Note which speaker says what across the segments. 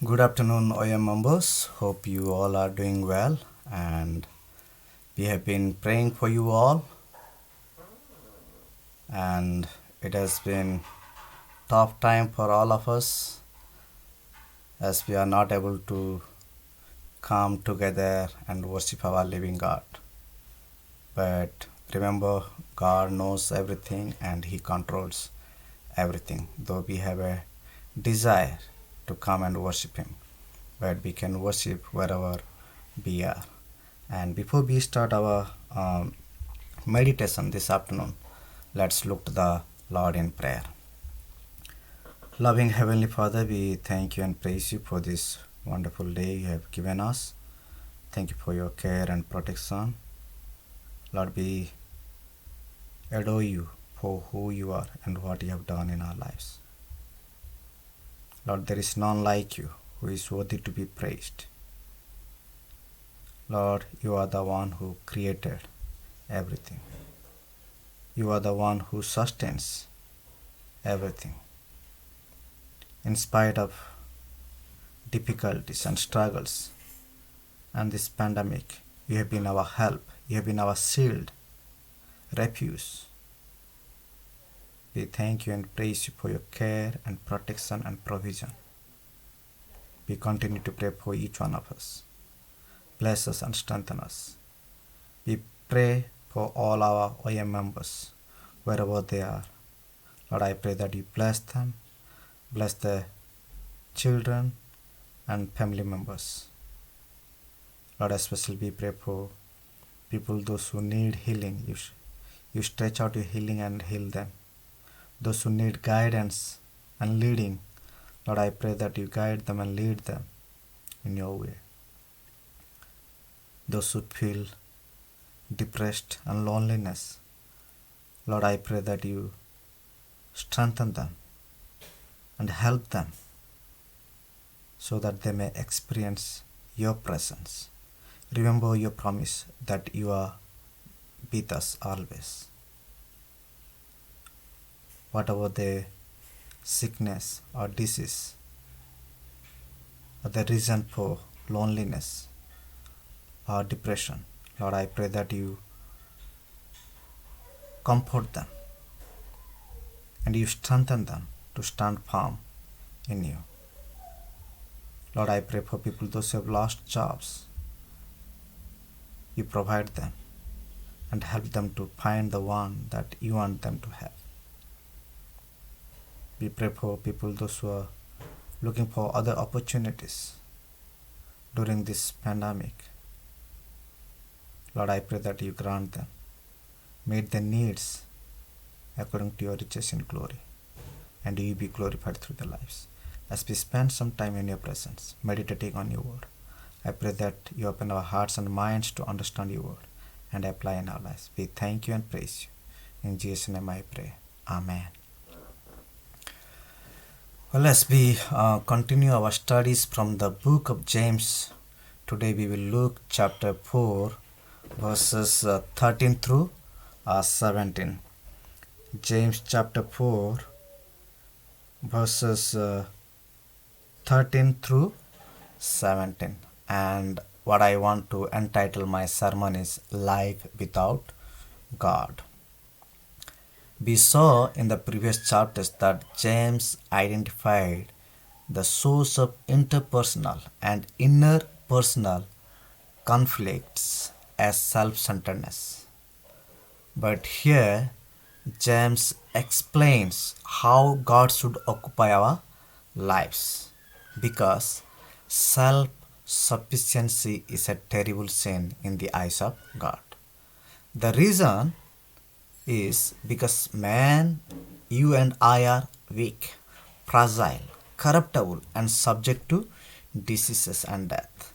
Speaker 1: Good afternoon, OM members. Hope you all are doing well, and we have been praying for you all. And it has been tough time for all of us as we are not able to come together and worship our living God. But remember, God knows everything and He controls everything. Though we have a desire to come and worship Him, but we can worship wherever we are. And before we start our meditation this afternoon, let's look to the Lord in prayer. Loving Heavenly Father, we thank you and praise you for this wonderful day you have given us. Thank you for your care and protection. Lord, we adore you for who you are and what you have done in our lives. Lord, there is none like you who is worthy to be praised. Lord, you are the one who created everything. You are the one who sustains everything. In spite of difficulties and struggles and this pandemic, you have been our help. You have been our shield, refuge. We thank you and praise you for your care and protection and provision. We continue to pray for each one of us. Bless us and strengthen us. We pray for all our OM members, wherever they are. Lord, I pray that you bless them, bless the children and family members. Lord, especially we pray for people, those who need healing. You stretch out your healing and heal them. Those who need guidance and leading, Lord, I pray that you guide them and lead them in your way. Those who feel depressed and loneliness, Lord, I pray that you strengthen them and help them so that they may experience your presence. Remember your promise that you are with us always. Whatever the sickness or disease or the reason for loneliness or depression, Lord, I pray that you comfort them and you strengthen them to stand firm in you. Lord, I pray for people, those who have lost jobs. You provide them and help them to find the one that you want them to have. We pray for people, those who are looking for other opportunities during this pandemic. Lord, I pray that you grant them, meet their needs according to your riches in glory, and you be glorified through their lives. As we spend some time in your presence, meditating on your word, I pray that you open our hearts and minds to understand your word and apply in our lives. We thank you and praise you. In Jesus' name I pray. Amen. Well, as we continue our studies from the book of James, today we will look chapter 4, verses 13 through 17. James chapter 4, verses 13 through 17. And what I want to entitle my sermon is Life Without God. We saw in the previous chapters that James identified the source of interpersonal and inner personal conflicts as self-centeredness. But here James explains how God should occupy our lives, because self-sufficiency is a terrible sin in the eyes of God. The reason is because man, you and I are weak, fragile, corruptible, and subject to diseases and death.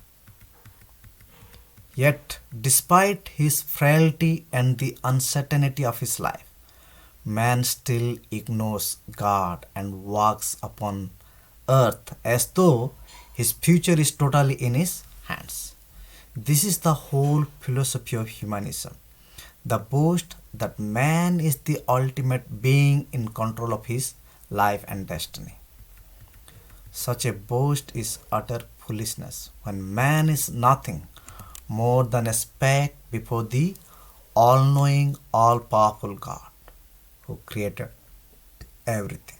Speaker 1: Yet, despite his frailty and the uncertainty of his life, man still ignores God and walks upon earth as though his future is totally in his hands. This is the whole philosophy of humanism, the boast that man is the ultimate being in control of his life and destiny. Such a boast is utter foolishness when man is nothing more than a speck before the all knowing, all powerful God who created everything.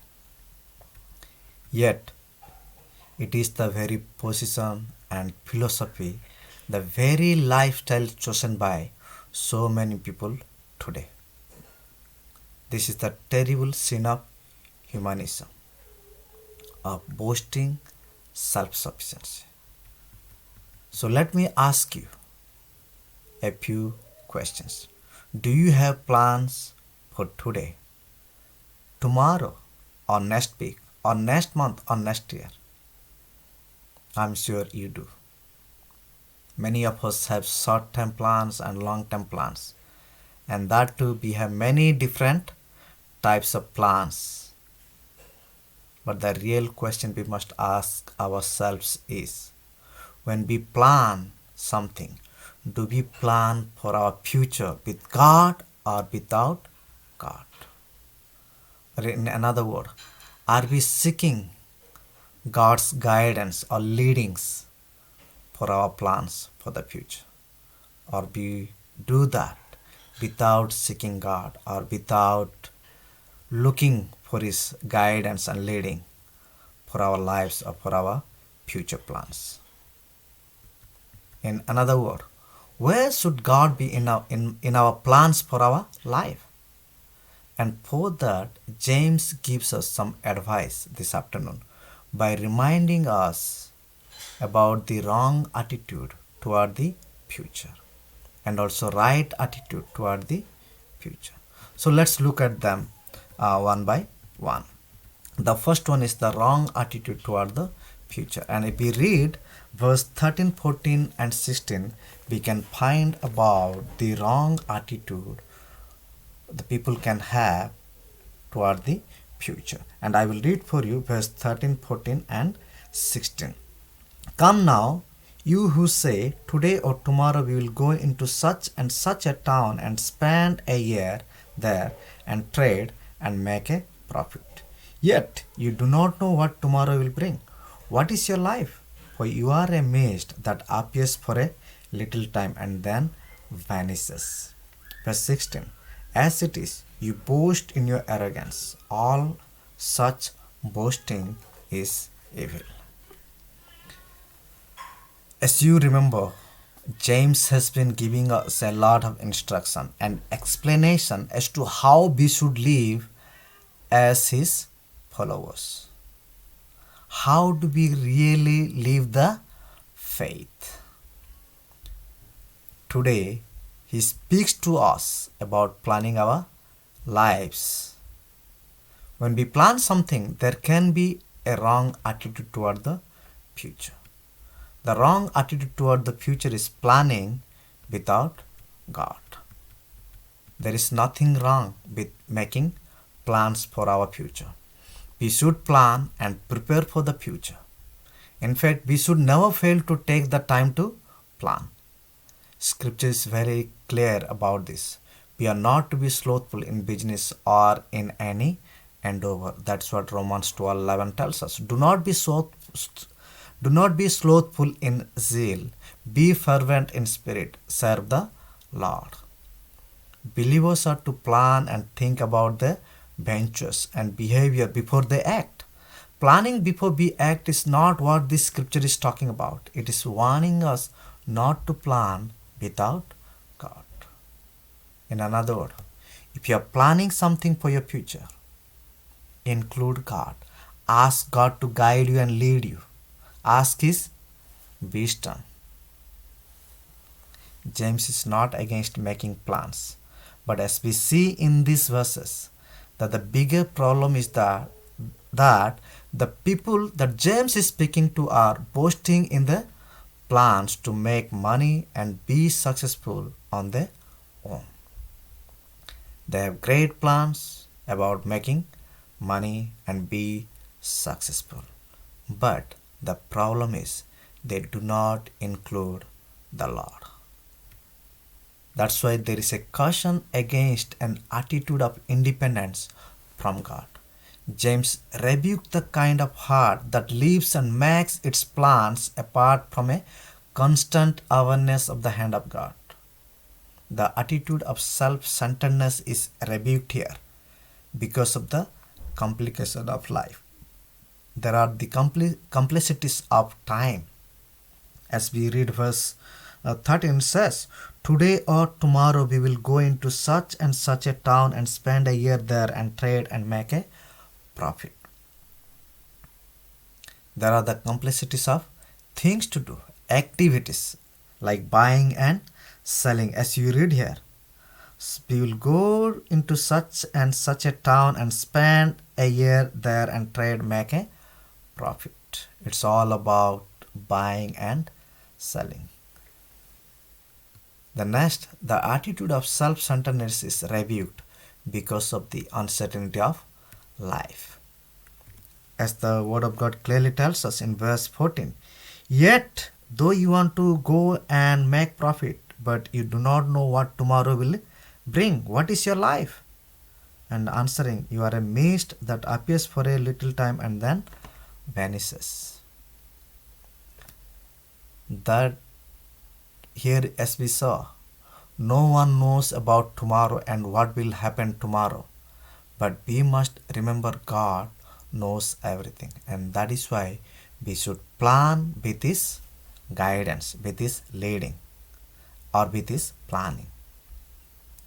Speaker 1: Yet, it is the very position and philosophy, the very lifestyle chosen by so many people today. This is the terrible sin of humanism, of boasting self sufficiency. So, let me ask you a few questions. Do you have plans for today, tomorrow, or next week, or next month, or next year? I'm sure you do. Many of us have short term plans and long term plans, and that too, we have many different types of plans. But the real question we must ask ourselves is, when we plan something, do we plan for our future with God or without God? Or in another word, are we seeking God's guidance or leadings for our plans for the future? Or we do that without seeking God or without looking for His guidance and leading for our lives or for our future plans? In another word, where should God be in our plans for our life? And for that, James gives us some advice this afternoon by reminding us about the wrong attitude toward the future and also right attitude toward the future. So let's look at them one by one. The first one is the wrong attitude toward the future. And if we read verse 13, 14, and 16, we can find about the wrong attitude the people can have toward the future. And I will read for you verse 13, 14, and 16. Come now, you who say, today or tomorrow we will go into such and such a town and spend a year there and trade and make a profit. Yet you do not know what tomorrow will bring. What is your life? For you are a mist that appears for a little time and then vanishes. Verse 16. As it is, you boast in your arrogance. All such boasting is evil. As you remember, James has been giving us a lot of instruction and explanation as to how we should live as his followers. How do we really live the faith? Today, he speaks to us about planning our lives. When we plan something, there can be a wrong attitude toward the future. The wrong attitude toward the future is planning without God. There is nothing wrong with making plans for our future. We should plan and prepare for the future. In fact, we should never fail to take the time to plan. Scripture is very clear about this. We are not to be slothful in business or in any endeavor. That's what Romans 12:11 tells us. Do not be slothful in zeal. Be fervent in spirit. Serve the Lord. Believers are to plan and think about their ventures and behavior before they act. Planning before we act is not what this scripture is talking about. It is warning us not to plan without God. In another word, if you are planning something for your future, include God. Ask God to guide you and lead you. Ask His wisdom. James is not against making plans, but as we see in these verses, that the bigger problem is that the people that James is speaking to are boasting in the plans to make money and be successful on their own. They have great plans about making money and be successful. But the problem is they do not include the Lord. That's why there is a caution against an attitude of independence from God. James rebuked the kind of heart that lives and makes its plans apart from a constant awareness of the hand of God. The attitude of self-centeredness is rebuked here because of the complication of life. There are the complexities of time. As we read verse 13 says, today or tomorrow we will go into such and such a town and spend a year there and trade and make a profit. There are the complexities of things to do, activities like buying and selling. As you read here, we will go into such and such a town and spend a year there and trade, make a profit. It's all about buying and selling. The next, the attitude of self-centeredness is rebuked because of the uncertainty of life. As the word of God clearly tells us in verse 14, yet though you want to go and make profit, but you do not know what tomorrow will bring, what is your life? And answering, you are a mist that appears for a little time and then vanishes. That here, as we saw, no one knows about tomorrow and what will happen tomorrow, but we must remember God knows everything, and that is why we should plan with His guidance, with His leading, or with His planning.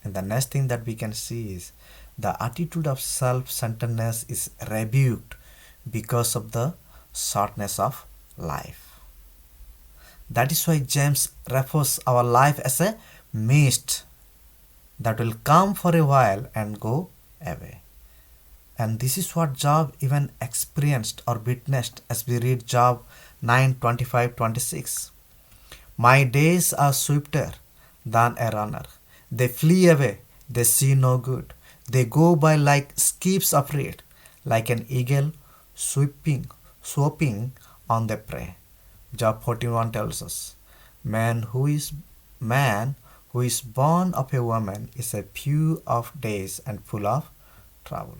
Speaker 1: And the next thing that we can see is the attitude of self-centeredness is rebuked because of the shortness of life. That is why James refers our life as a mist that will come for a while and go away. And this is what Job even experienced or witnessed as we read Job 9:25-26. My days are swifter than a runner. They flee away, they see no good. They go by like skips of reed, like an eagle swooping on the prey. Job 41 tells us, man who is born of a woman is a few of days and full of trouble.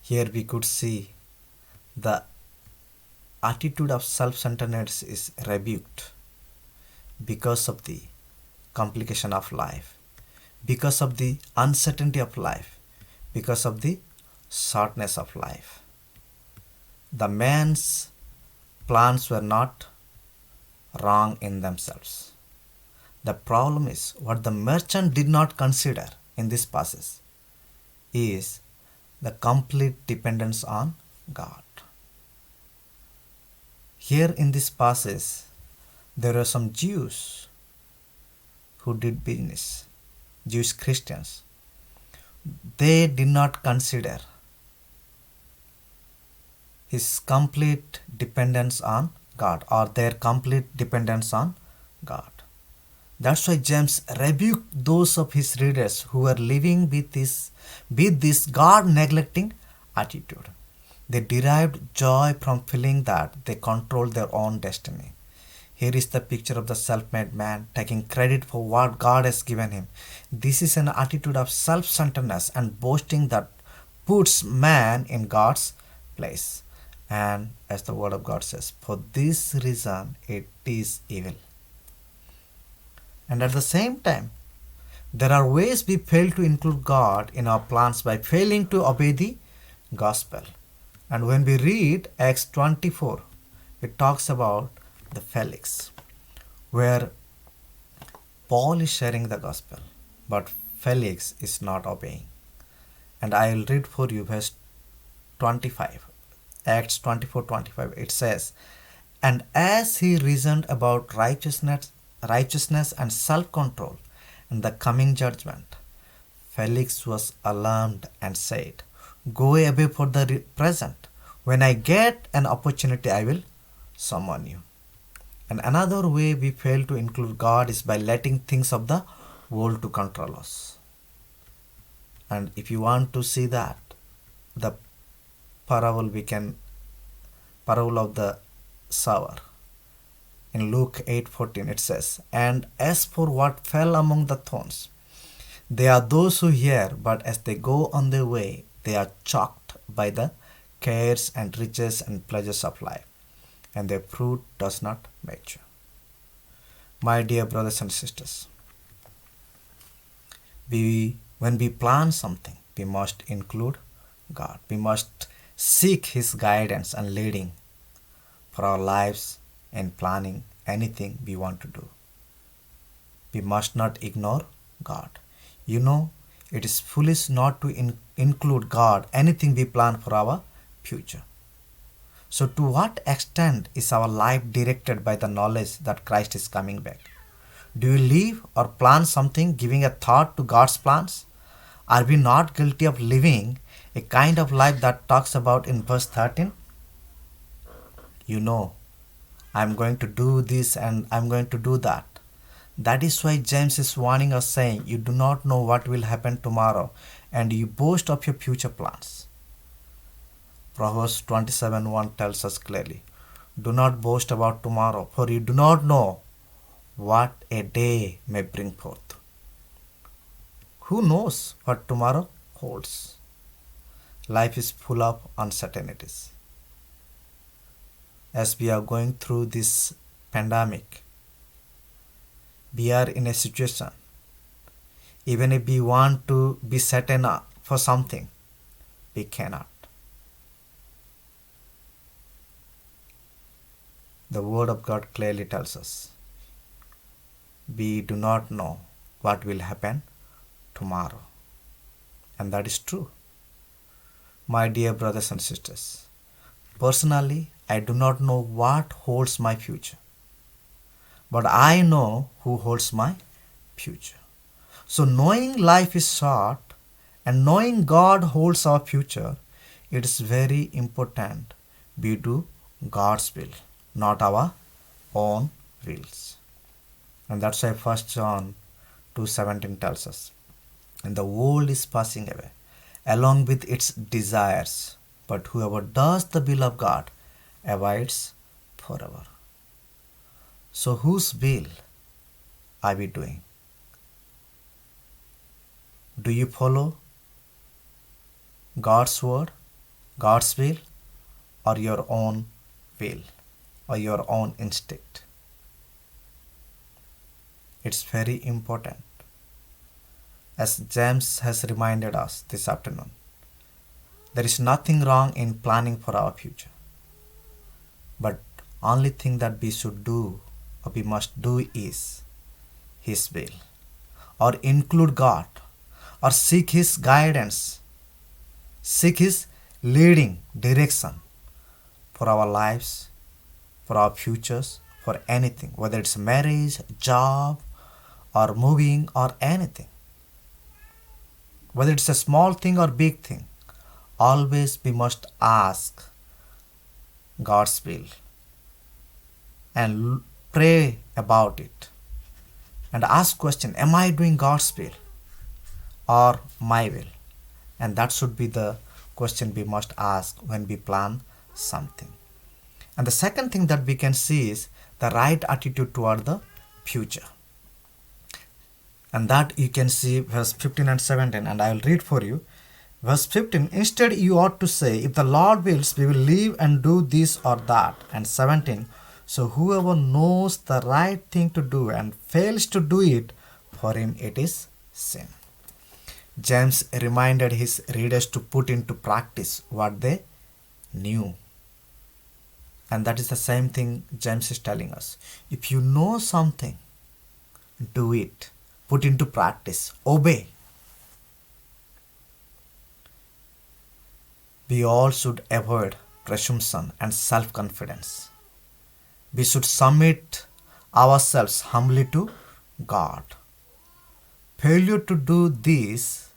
Speaker 1: Here we could see the attitude of self-centeredness is rebuked because of the complication of life, because of the uncertainty of life, because of the shortness of life. The man's plans were not wrong in themselves. The problem is what the merchant did not consider in this passage is the complete dependence on God. Here in this passage, there are some Jews who did business, Jewish Christians. They did not consider his complete dependence on God or their complete dependence on God. That's why James rebuked those of his readers who were living with this God-neglecting attitude. They derived joy from feeling that they controlled their own destiny. Here is the picture of the self-made man taking credit for what God has given him. This is an attitude of self-centeredness and boasting that puts man in God's place. And as the word of God says, for this reason it is evil. And at the same time, there are ways we fail to include God in our plans by failing to obey the gospel. And when we read Acts 24, it talks about the Felix, where Paul is sharing the gospel, but Felix is not obeying. And I will read for you verse 25. Acts 24:25. It says, and as he reasoned about righteousness and self-control and the coming judgment, Felix was alarmed and said, go away for the present. When I get an opportunity, I will summon you. And another way we fail to include God is by letting things of the world to control us. And if you want to see that, the parable of the sower. In Luke 8:14 it says, and as for what fell among the thorns, they are those who hear, but as they go on their way, they are choked by the cares and riches and pleasures of life, and their fruit does not mature. My dear brothers and sisters, when we plan something, we must include God. We must seek His guidance and leading for our lives in planning anything we want to do. We must not ignore God. You know, it is foolish not to include God anything we plan for our future. So, to what extent is our life directed by the knowledge that Christ is coming back? Do you live or plan something giving a thought to God's plans? Are we not guilty of living a kind of life that talks about in verse 13? You know, I'm going to do this and I'm going to do that. That is why James is warning us, saying, you do not know what will happen tomorrow, and you boast of your future plans. Proverbs 27:1 tells us clearly, do not boast about tomorrow, for you do not know what a day may bring forth. Who knows what tomorrow holds? Life is full of uncertainties. As we are going through this pandemic, we are in a situation, even if we want to be certain for something, we cannot. The Word of God clearly tells us, we do not know what will happen tomorrow. And that is true. My dear brothers and sisters, personally, I do not know what holds my future. But I know who holds my future. So knowing life is short and knowing God holds our future, it is very important we do God's will, not our own wills. And that's why 1 John 2:17 tells us, and the world is passing away along with its desires, but whoever does the will of God abides forever. So whose will are we doing? Do you follow God's word, God's will, or your own will, or your own instinct? It's very important. As James has reminded us this afternoon, there is nothing wrong in planning for our future. But only thing that we should do or we must do is His will, or include God, or seek His guidance, seek His leading direction for our lives, for our futures, for anything, whether it's marriage, job, or moving, or anything. Whether it's a small thing or big thing, always we must ask God's will and pray about it and ask question, am I doing God's will or my will? And that should be the question we must ask when we plan something. And the second thing that we can see is the right attitude toward the future. And that you can see verse 15 and 17, and I will read for you. Verse 15, instead you ought to say, if the Lord wills, we will live and do this or that. And 17, so whoever knows the right thing to do and fails to do it, for him it is sin. James reminded his readers to put into practice what they knew. And that is the same thing James is telling us. If you know something, do it. Put into practice. Obey. We all should avoid presumption and self-confidence. We should submit ourselves humbly to God. Failure to do this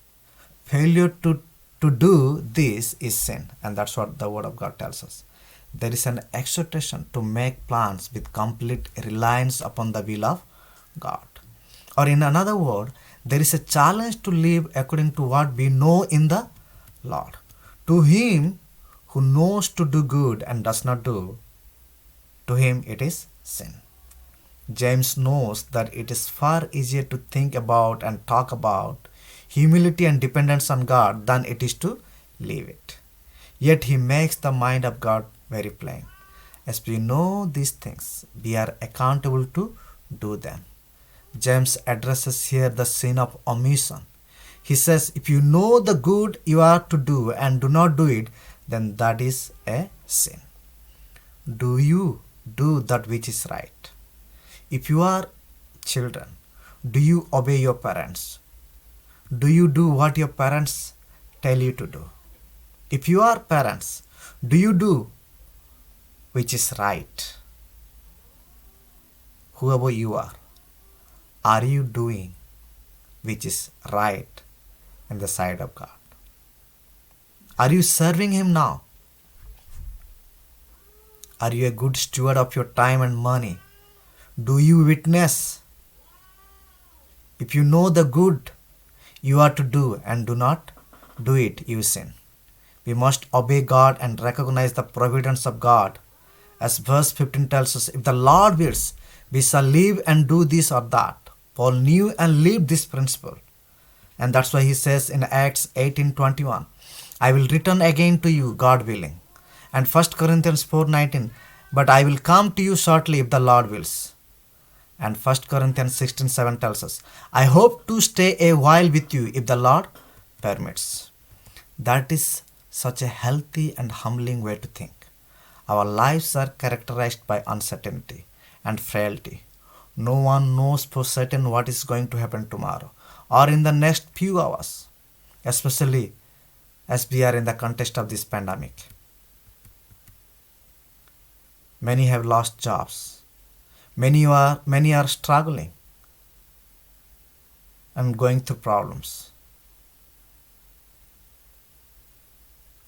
Speaker 1: is sin. And that's what the Word of God tells us. There is an exhortation to make plans with complete reliance upon the will of God. Or in another word, there is a challenge to live according to what we know in the Lord. To him who knows to do good and does not do, to him it is sin. James knows that it is far easier to think about and talk about humility and dependence on God than it is to leave it. Yet he makes the mind of God very plain. As we know these things, we are accountable to do them. James addresses here the sin of omission. He says, if you know the good you are to do and do not do it, then that is a sin. Do you do that which is right? If you are children, do you obey your parents? Do you do what your parents tell you to do? If you are parents, do you do which is right? Whoever you are you doing which is right in the sight of God? Are you serving Him now? Are you a good steward of your time and money? Do you witness? If you know the good you are to do and do not do it, you sin. We must obey God and recognize the providence of God. As verse 15 tells us, if the Lord wills, we shall live and do this or that. Paul knew and lived this principle. And that's why he says in Acts 18:21, I will return again to you, God willing. And 1 Corinthians 4:19, but I will come to you shortly if the Lord wills. And 1 Corinthians 16:7 tells us, I hope to stay a while with you if the Lord permits. That is such a healthy and humbling way to think. Our lives are characterized by uncertainty and frailty. No one knows for certain what is going to happen tomorrow or in the next few hours, especially as we are in the context of this pandemic. Many have lost jobs. Many are struggling and going through problems.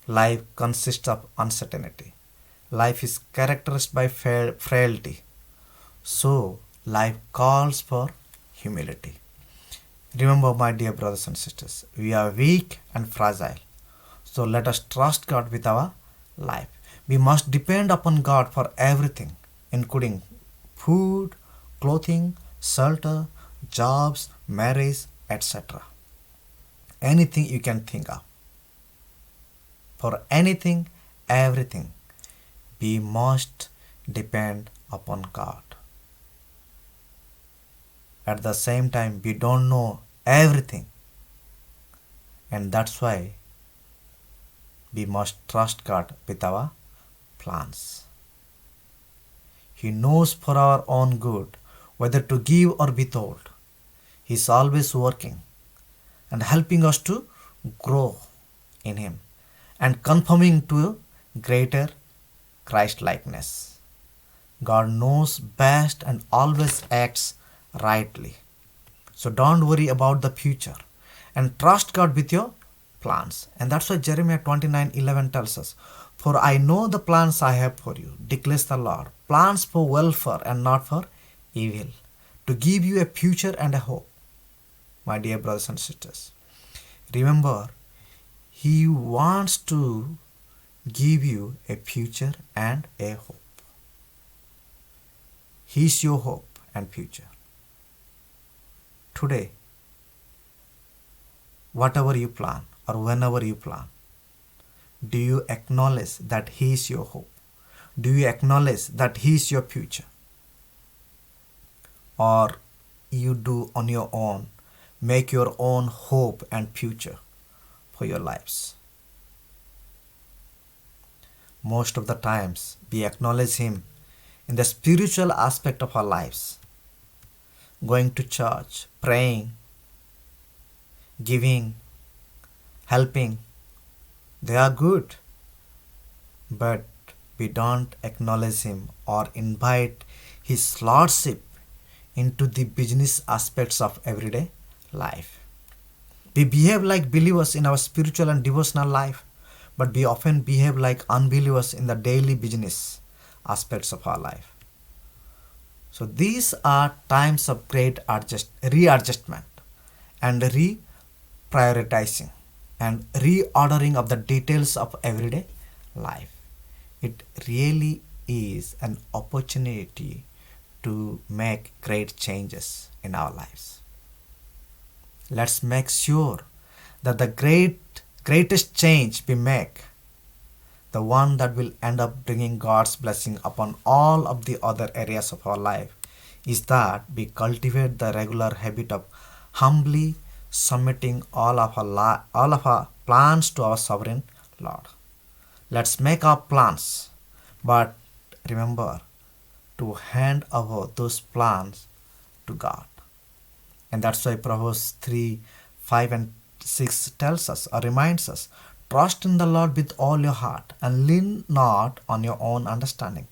Speaker 1: Life consists of uncertainty. Life is characterized by frailty. So, life calls for humility. Remember, my dear brothers and sisters, we are weak and fragile. So, let us trust God with our life. We must depend upon God for everything, including food, clothing, shelter, jobs, marriage, etc. Anything you can think of. For anything, everything, we must depend upon God. At the same time, we don't know everything. And that's why we must trust God with our plans. He knows for our own good whether to give or withhold. He is always working and helping us to grow in Him and conforming to greater Christ-likeness. God knows best and always acts rightly. So don't worry about the future and trust God with your plans. And that's why Jeremiah 29:11 tells us, for I know the plans I have for you, declares the Lord, plans for welfare and not for evil, to give you a future and a hope. My dear brothers and sisters, remember, He wants to give you a future and a hope. He is your hope and future. Today, whatever you plan or whenever you plan, do you acknowledge that He is your hope? Do you acknowledge that He is your future? Or you do on your own, make your own hope and future for your lives? Most of the times, we acknowledge Him in the spiritual aspect of our lives. Going to church, praying, giving, helping, they are good. But we don't acknowledge Him or invite His Lordship into the business aspects of everyday life. We behave like believers in our spiritual and devotional life, but we often behave like unbelievers in the daily business aspects of our life. So these are times of great readjustment and reprioritizing and reordering of the details of everyday life. It really is an opportunity to make great changes in our lives. Let's make sure that the great greatest change we make, the one that will end up bringing God's blessing upon all of the other areas of our life, is that we cultivate the regular habit of humbly submitting all of our plans to our sovereign Lord. Let's make our plans, but remember to hand over those plans to God. And that's why Proverbs 3 5 and 6 tells us or reminds us, trust in the Lord with all your heart and lean not on your own understanding.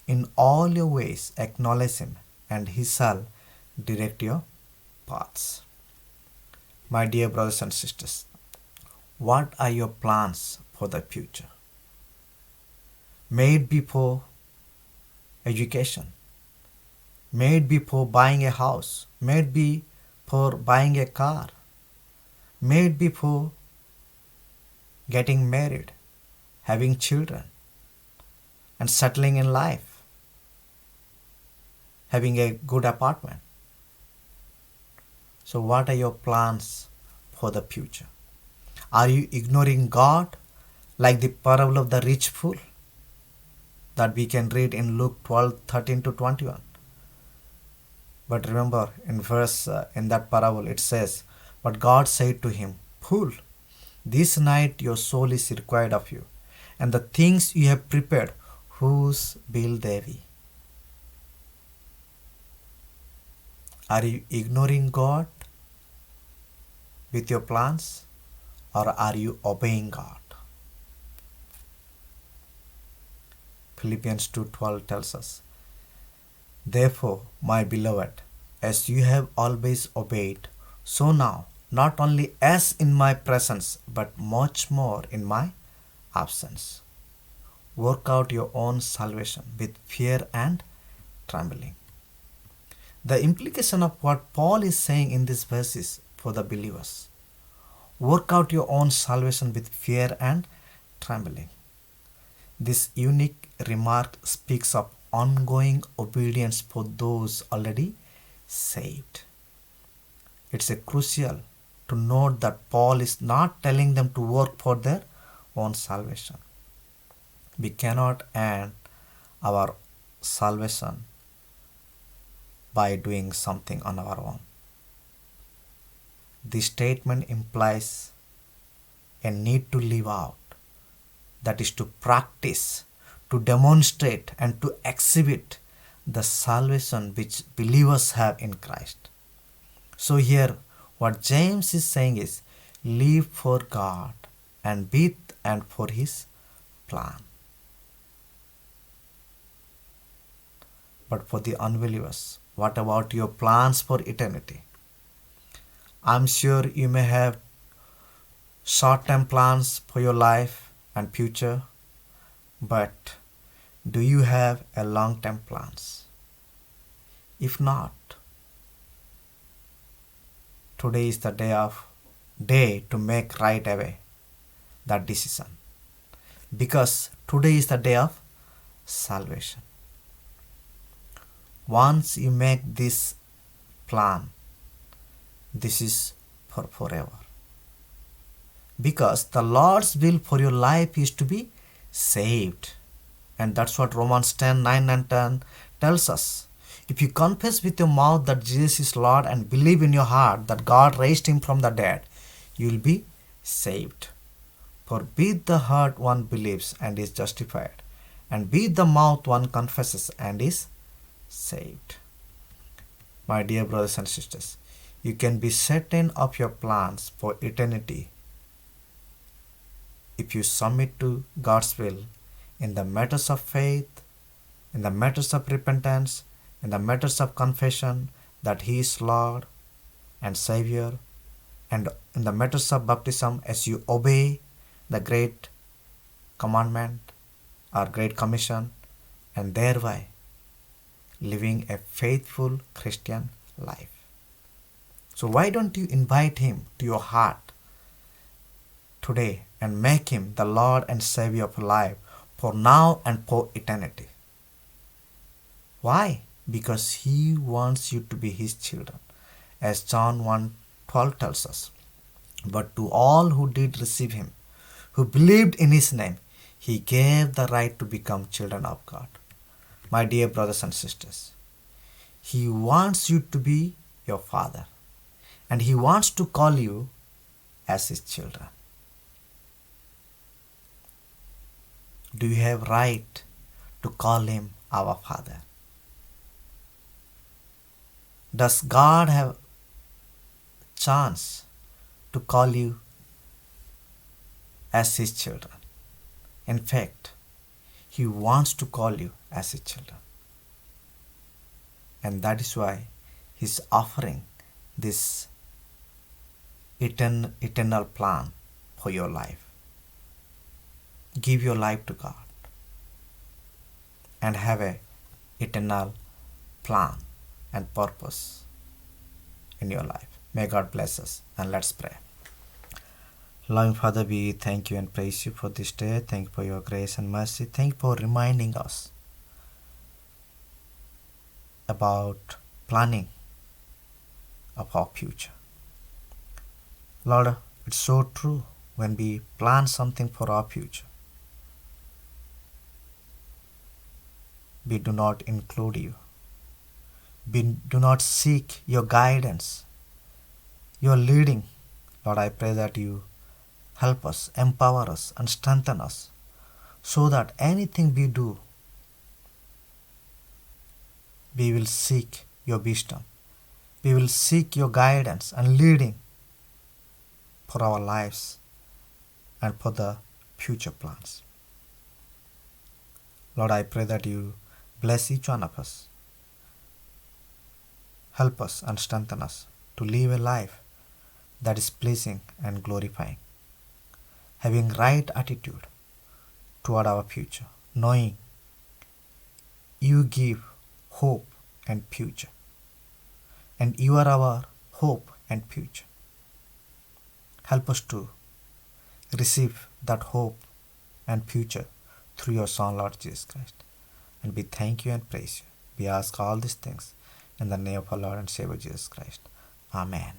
Speaker 1: In all your ways acknowledge Him, and He shall direct your paths. My dear brothers and sisters, what are your plans for the future? May it be for education, may it be for buying a house, may it be for buying a car, may it be for getting married, having children, and settling in life, having a good apartment. So, what are your plans for the future? Are you ignoring God like the parable of the rich fool that we can read in Luke 12:13 to 21? But remember, in that parable it says, "But God said to him, Fool, this night your soul is required of you, and the things you have prepared, whose will they be?" Are you ignoring God with your plans, or are you obeying God? Philippians 2:12 tells us, "Therefore, my beloved, as you have always obeyed, so now, not only as in my presence, but much more in my absence, work out your own salvation with fear and trembling." The implication of what Paul is saying in this verse is for the believers. Work out your own salvation with fear and trembling. This unique remark speaks of ongoing obedience for those already saved. It's a crucial to note that Paul is not telling them to work for their own salvation. We cannot earn our salvation by doing something on our own. This statement implies a need to live out, that is, to practice, to demonstrate, and to exhibit the salvation which believers have in Christ. So, here, what James is saying is, live for God and with and for His plan. But for the unbelievers, what about your plans for eternity? I'm sure you may have short-term plans for your life and future, but do you have a long-term plans? If not, today is the day to make right away that decision, because today is the day of salvation. Once you make this plan, this is for forever. Because the Lord's will for your life is to be saved. And that's what Romans 10:9 and 10 tells us. If you confess with your mouth that Jesus is Lord and believe in your heart that God raised Him from the dead, you will be saved. For with the heart one believes and is justified, and with the mouth one confesses and is saved. My dear brothers and sisters, you can be certain of your plans for eternity if you submit to God's will in the matters of faith, in the matters of repentance, in the matters of confession that He is Lord and Savior, and in the matters of baptism as you obey the great commandment or great commission, and thereby living a faithful Christian life. So why don't you invite Him to your heart today and make Him the Lord and Savior of your life for now and for eternity? Why? Because He wants you to be His children. As John 1:12 tells us, "But to all who did receive Him, who believed in his name, he gave the right to become children of God. My dear brothers and sisters, he wants you to be your father, and he wants to call you as his children. Do you have right to call him our father? Does God have chance to call you as his children? In fact, he wants to call you as his children. And that is why he's offering this eternal plan for your life. Give your life to God and have a eternal plan and purpose in your life. May God bless us, and let's pray. Loving Father, we thank you and praise you for this day. Thank you for your grace and mercy. Thank you for reminding us about planning of our future. Lord, it's so true when we plan something for our future. We do not include you. We do not seek your guidance, your leading. Lord, I pray that you help us, empower us, and strengthen us so that anything we do, we will seek your wisdom. We will seek your guidance and leading for our lives and for the future plans. Lord, I pray that you bless each one of us. Help us and strengthen us to live a life that is pleasing and glorifying, having right attitude toward our future, knowing you give hope and future, and you are our hope and future. Help us to receive that hope and future through your Son, Lord Jesus Christ. And we thank you and praise you. We ask all these things in the name of our Lord and Savior Jesus Christ. Amen.